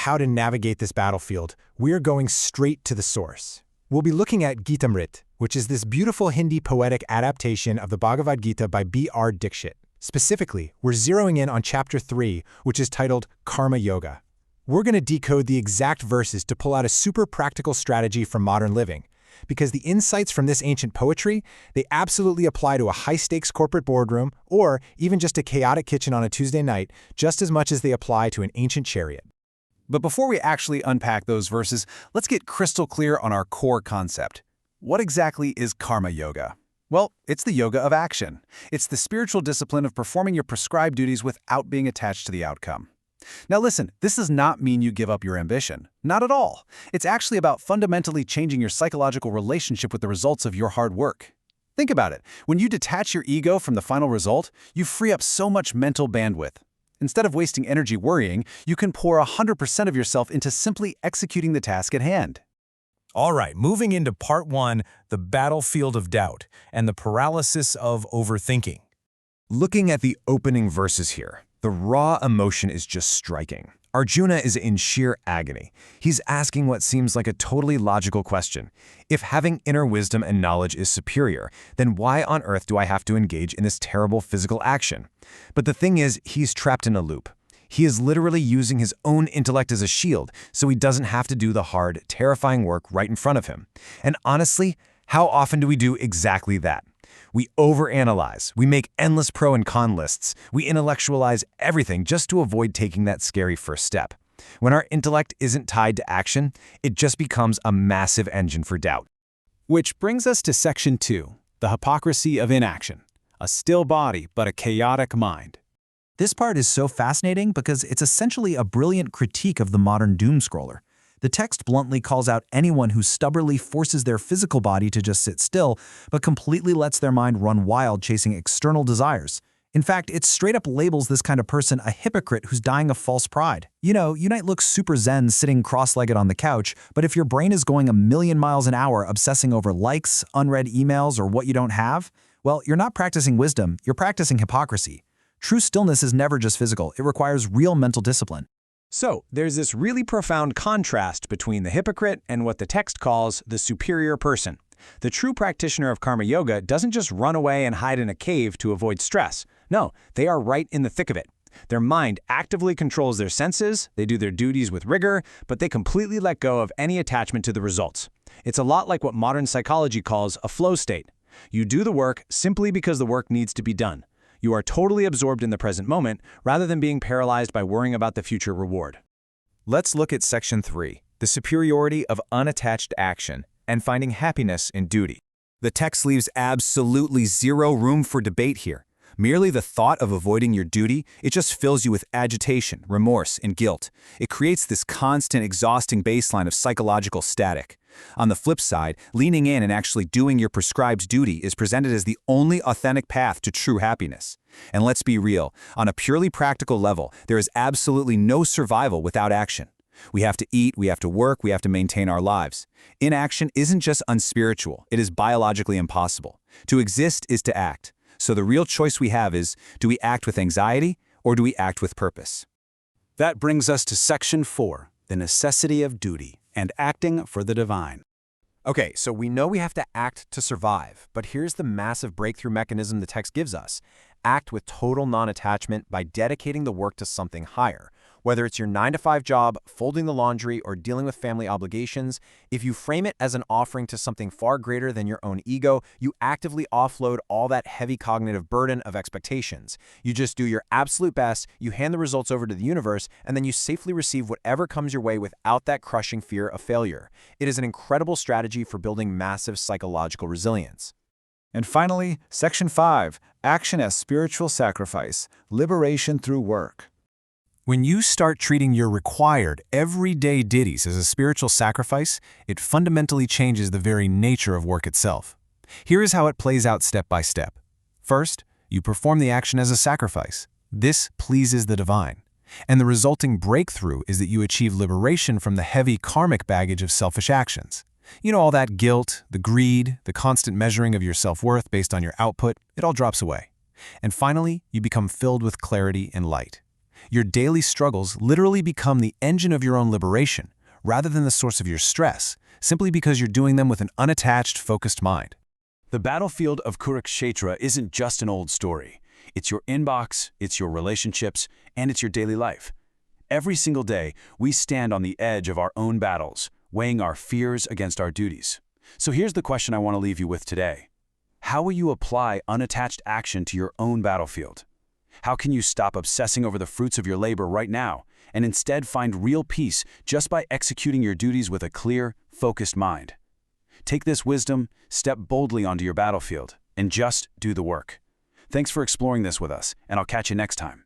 how to navigate this battlefield, we're going straight to the source. We'll be looking at Gitamrit, which is this beautiful Hindi poetic adaptation of the Bhagavad Gita by B.R. Dixit. Specifically, we're zeroing in on chapter 3, which is titled Karma Yoga. We're going to decode the exact verses to pull out a super practical strategy for modern living, because the insights from this ancient poetry, they absolutely apply to a high-stakes corporate boardroom or even just a chaotic kitchen on a Tuesday night, just as much as they apply to an ancient chariot. But before we actually unpack those verses, let's get crystal clear on our core concept. What exactly is karma yoga? Well, it's the yoga of action. It's the spiritual discipline of performing your prescribed duties without being attached to the outcome. Now listen, this does not mean you give up your ambition. Not at all. It's actually about fundamentally changing your psychological relationship with the results of your hard work. Think about it. When you detach your ego from the final result, you free up so much mental bandwidth. Instead of wasting energy worrying, you can pour 100% of yourself into simply executing the task at hand. All right, moving into part 1, the battlefield of doubt and the paralysis of overthinking. Looking at the opening verses here, the raw emotion is just striking. Arjuna is in sheer agony. He's asking what seems like a totally logical question. If having inner wisdom and knowledge is superior, then why on earth do I have to engage in this terrible physical action? But the thing is, he's trapped in a loop. He is literally using his own intellect as a shield, so he doesn't have to do the hard, terrifying work right in front of him. And honestly, how often do we do exactly that? We overanalyze, we make endless pro and con lists, we intellectualize everything just to avoid taking that scary first step. When our intellect isn't tied to action, it just becomes a massive engine for doubt. Which brings us to section 2, the hypocrisy of inaction. A still body, but a chaotic mind. This part is so fascinating because it's essentially a brilliant critique of the modern doom scroller. The text bluntly calls out anyone who stubbornly forces their physical body to just sit still, but completely lets their mind run wild chasing external desires. In fact, it straight up labels this kind of person a hypocrite who's dying of false pride. You know, you might look super zen sitting cross-legged on the couch, but if your brain is going a million miles an hour obsessing over likes, unread emails, or what you don't have, well, you're not practicing wisdom, you're practicing hypocrisy. True stillness is never just physical, it requires real mental discipline. So, there's this really profound contrast between the hypocrite and what the text calls the superior person. The true practitioner of karma yoga doesn't just run away and hide in a cave to avoid stress. No, they are right in the thick of it. Their mind actively controls their senses, they do their duties with rigor, but they completely let go of any attachment to the results. It's a lot like what modern psychology calls a flow state. You do the work simply because the work needs to be done. You are totally absorbed in the present moment rather than being paralyzed by worrying about the future reward. Let's look at section 3, the superiority of unattached action and finding happiness in duty. The text leaves absolutely zero room for debate here. Merely the thought of avoiding your duty, it just fills you with agitation, remorse, and guilt. It creates this constant, exhausting baseline of psychological static. On the flip side, leaning in and actually doing your prescribed duty is presented as the only authentic path to true happiness. And let's be real, on a purely practical level, there is absolutely no survival without action. We have to eat, we have to work, we have to maintain our lives. Inaction isn't just unspiritual, it is biologically impossible. To exist is to act. So the real choice we have is, do we act with anxiety or do we act with purpose? That brings us to section 4, the necessity of duty and acting for the divine. Okay, so we know we have to act to survive, but here's the massive breakthrough mechanism the text gives us. Act with total non-attachment by dedicating the work to something higher. Whether it's your 9-to-5 job, folding the laundry, or dealing with family obligations, if you frame it as an offering to something far greater than your own ego, you actively offload all that heavy cognitive burden of expectations. You just do your absolute best, you hand the results over to the universe, and then you safely receive whatever comes your way without that crushing fear of failure. It is an incredible strategy for building massive psychological resilience. And finally, section 5, action as spiritual sacrifice, liberation through work. When you start treating your required, everyday ditties as a spiritual sacrifice, it fundamentally changes the very nature of work itself. Here is how it plays out step by step. First, you perform the action as a sacrifice. This pleases the divine. And the resulting breakthrough is that you achieve liberation from the heavy karmic baggage of selfish actions. You know, all that guilt, the greed, the constant measuring of your self-worth based on your output, it all drops away. And finally, you become filled with clarity and light. Your daily struggles literally become the engine of your own liberation, rather than the source of your stress, simply because you're doing them with an unattached, focused mind. The battlefield of Kurukshetra isn't just an old story. It's your inbox, it's your relationships, and it's your daily life. Every single day, we stand on the edge of our own battles, weighing our fears against our duties. So here's the question I want to leave you with today. How will you apply unattached action to your own battlefield? How can you stop obsessing over the fruits of your labor right now and instead find real peace just by executing your duties with a clear, focused mind? Take this wisdom, step boldly onto your battlefield, and just do the work. Thanks for exploring this with us, and I'll catch you next time.